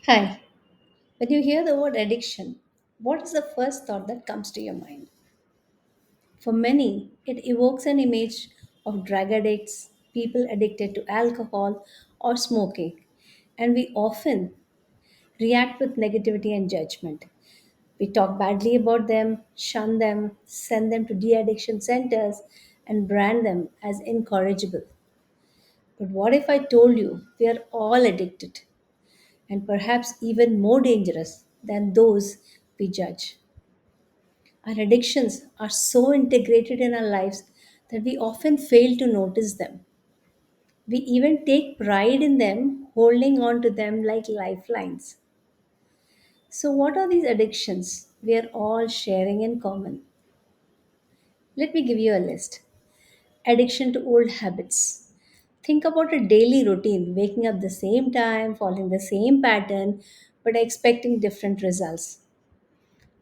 Hi, when you hear the word addiction, what's the first thought that comes to your mind? For many, it evokes an image of drug addicts, people addicted to alcohol or smoking, and we often react with negativity and judgment. We talk badly about them, shun them, send them to de addiction centers, and brand them as incorrigible. But what if I told you we are all addicted, and perhaps even more dangerous than those we judge? Our addictions are so integrated in our lives that we often fail to notice them. We even take pride in them, holding on to them like lifelines. So, what are these addictions we are all sharing in common? Let me give you a list. Addiction to old habits. Think about a daily routine, waking up the same time, following the same pattern, but expecting different results.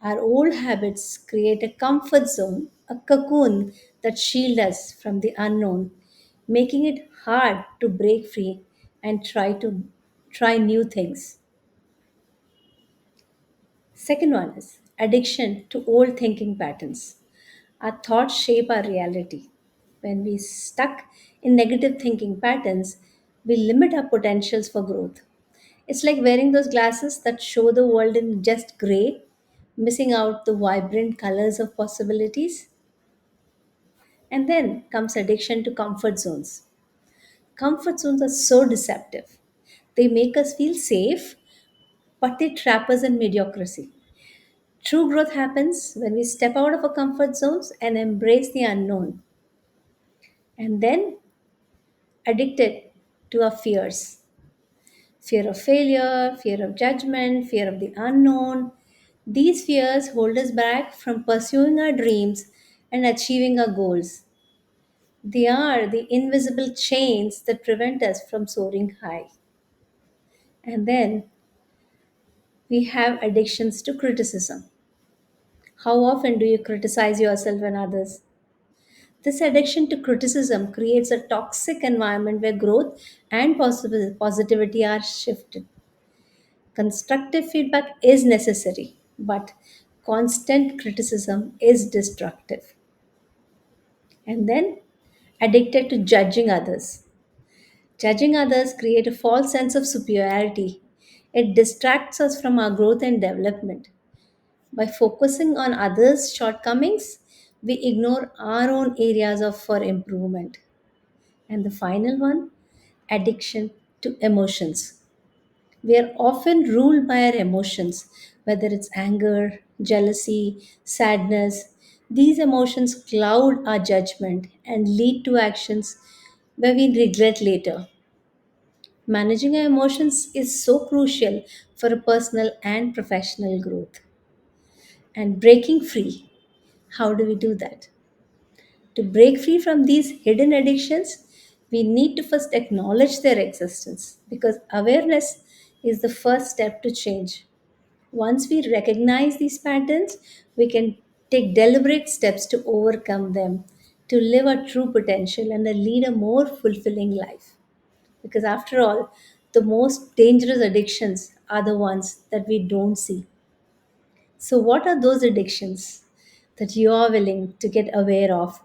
Our old habits create a comfort zone, a cocoon that shields us from the unknown, making it hard to break free and try new things. Second one is addiction to old thinking patterns. Our thoughts shape our reality. When we stuck in negative thinking patterns, we limit our potentials for growth. It's like wearing those glasses that show the world in just gray, missing out the vibrant colors of possibilities. And then comes addiction to comfort zones. Comfort zones are so deceptive. They make us feel safe, but they trap us in mediocrity. True growth happens when we step out of our comfort zones and embrace the unknown. And then addicted to our fears, fear of failure, fear of judgment, fear of the unknown. These fears hold us back from pursuing our dreams and achieving our goals. They are the invisible chains that prevent us from soaring high. And then we have addictions to criticism. How often do you criticize yourself and others? This addiction to criticism creates a toxic environment where growth and possible positivity are shifted. Constructive feedback is necessary, but constant criticism is destructive. And then addicted to judging others. Judging others create a false sense of superiority. It distracts us from our growth and development. By focusing on others' shortcomings, we ignore our own areas of for improvement. And the final one, addiction to emotions. We are often ruled by our emotions, whether it's anger, jealousy, sadness. These emotions cloud our judgment and lead to actions where we regret later. Managing our emotions is so crucial for a personal and professional growth. And breaking free, how do we do that? To break free from these hidden addictions, we need to first acknowledge their existence because awareness is the first step to change. Once we recognize these patterns, we can take deliberate steps to overcome them, to live our true potential and to lead a more fulfilling life. Because after all, the most dangerous addictions are the ones that we don't see. So, what are those addictions that you are willing to get aware of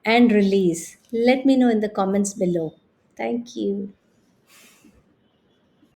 and release? Let me know in the comments below. Thank you.